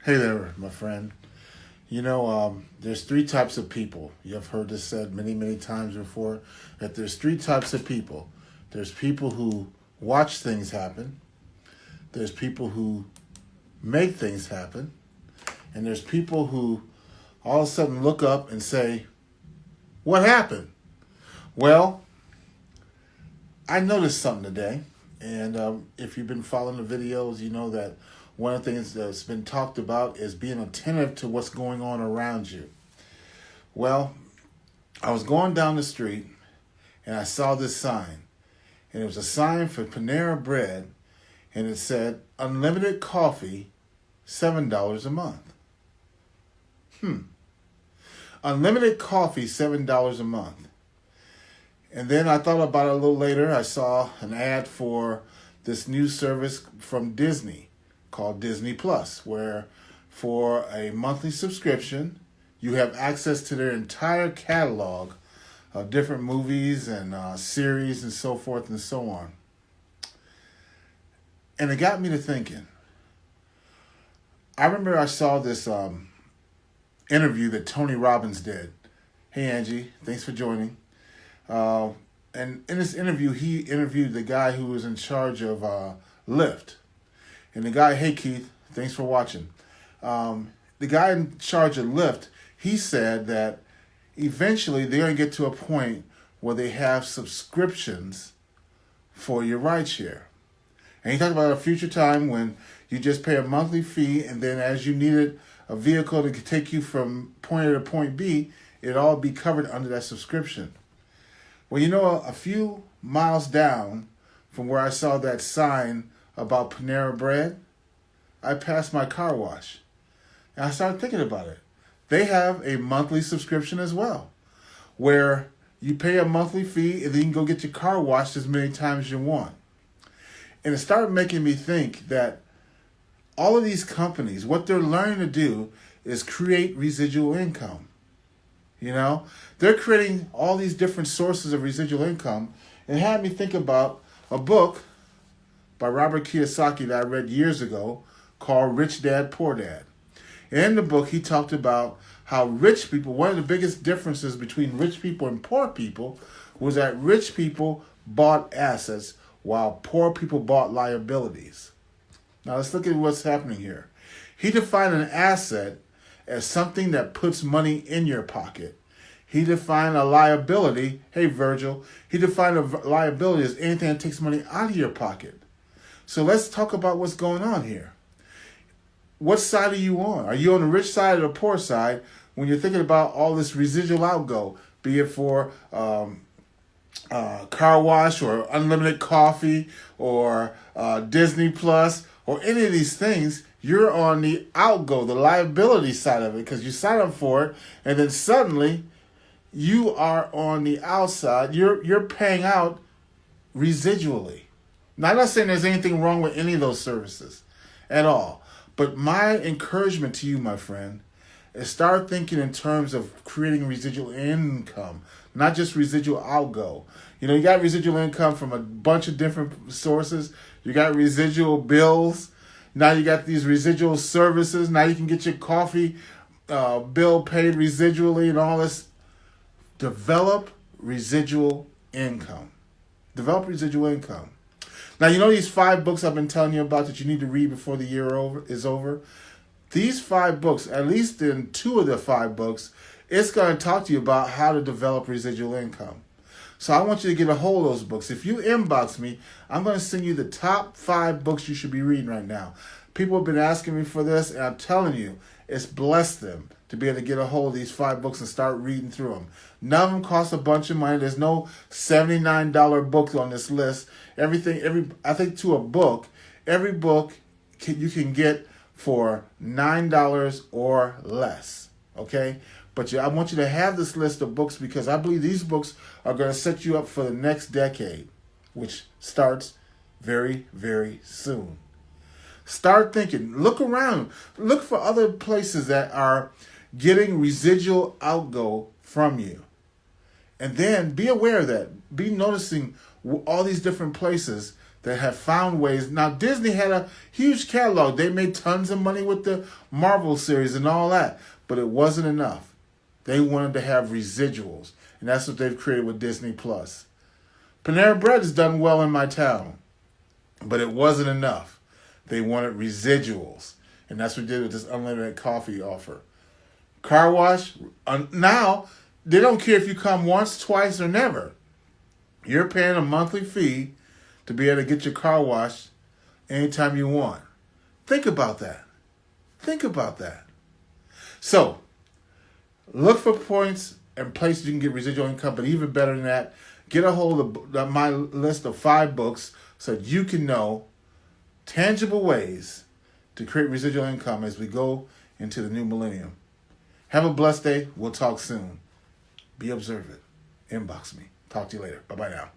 Hey there, my friend. There's three types of people. You've heard this said many, many times before that there's three types of people. There's people who watch things happen, there's people who make things happen, and there's people who all of a sudden look up and say, "What happened?" Well, I noticed something today, and if you've been following the videos, you know that one of the things that's been talked about is being attentive to what's going on around you. Well, I was going down the street and I saw this sign, and it was a sign for Panera Bread, and it said unlimited coffee, $7 a month. Unlimited coffee, $7 a month. And then I thought about it a little later. I saw an ad for this new service from Disney called Disney Plus, where for a monthly subscription, you have access to their entire catalog of different movies and series and so forth and so on. And it got me to thinking. I remember I saw this interview that Tony Robbins did. Hey, Angie, thanks for joining. And in this interview, he interviewed the guy who was in charge of Lyft. And the guy, hey, Keith, thanks for watching. The guy in charge of Lyft, he said that eventually they're going to get to a point where they have subscriptions for your rideshare. And he talked about a future time when you just pay a monthly fee, and then as you needed a vehicle to take you from point A to point B, it'd all be covered under that subscription. Well, a few miles down from where I saw that sign about Panera Bread, I passed my car wash. And I started thinking about it. They have a monthly subscription as well, where you pay a monthly fee and then you can go get your car washed as many times as you want. And it started making me think that all of these companies, what they're learning to do is create residual income. They're creating all these different sources of residual income, and it had me think about a book by Robert Kiyosaki that I read years ago called Rich Dad, Poor Dad. And in the book, he talked about how rich people, one of the biggest differences between rich people and poor people was that rich people bought assets while poor people bought liabilities. Now let's look at what's happening here. He defined an asset as something that puts money in your pocket. He defined a liability, hey Virgil, he defined a liability as anything that takes money out of your pocket. So let's talk about what's going on here. What side are you on? Are you on the rich side or the poor side when you're thinking about all this residual outgo, be it for car wash or unlimited coffee or Disney Plus or any of these things? You're on the outgo, the liability side of it, because you sign up for it, and then suddenly you are on the outside. You're paying out residually. Now, I'm not saying there's anything wrong with any of those services at all. But my encouragement to you, my friend, is start thinking in terms of creating residual income, not just residual outgo. You got residual income from a bunch of different sources. You got residual bills. Now you got these residual services. Now you can get your coffee bill paid residually and all this. Develop residual income. Develop residual income. Now, these 5 books I've been telling you about that you need to read before the year is over? These 5 books, at least in 2 of the 5 books, it's going to talk to you about how to develop residual income. So I want you to get a hold of those books. If you inbox me, I'm going to send you the top 5 books you should be reading right now. People have been asking me for this, and I'm telling you, it's blessed them to be able to get a hold of these 5 books and start reading through them. None of them cost a bunch of money. There's no $79 book on this list. I think to a book, every book you can get for $9 or less. Okay? But I want you to have this list of books because I believe these books are going to set you up for the next decade, which starts very, very soon. Start thinking. Look around. Look for other places that are getting residual outgo from you. And then be aware of that. Be noticing all these different places that have found ways. Now, Disney had a huge catalog. They made tons of money with the Marvel series and all that, but it wasn't enough. They wanted to have residuals, and that's what they've created with Disney Plus. Panera Bread has done well in my town, but it wasn't enough. They wanted residuals, and that's what they did with this unlimited coffee offer. Car wash, now they don't care if you come once, twice, or never. You're paying a monthly fee to be able to get your car washed anytime you want. Think about that. Think about that. So, look for points and places you can get residual income, but even better than that, get a hold of my list of 5 books so that you can know tangible ways to create residual income as we go into the new millennium. Have a blessed day. We'll talk soon. Be observant. Inbox me. Talk to you later. Bye-bye now.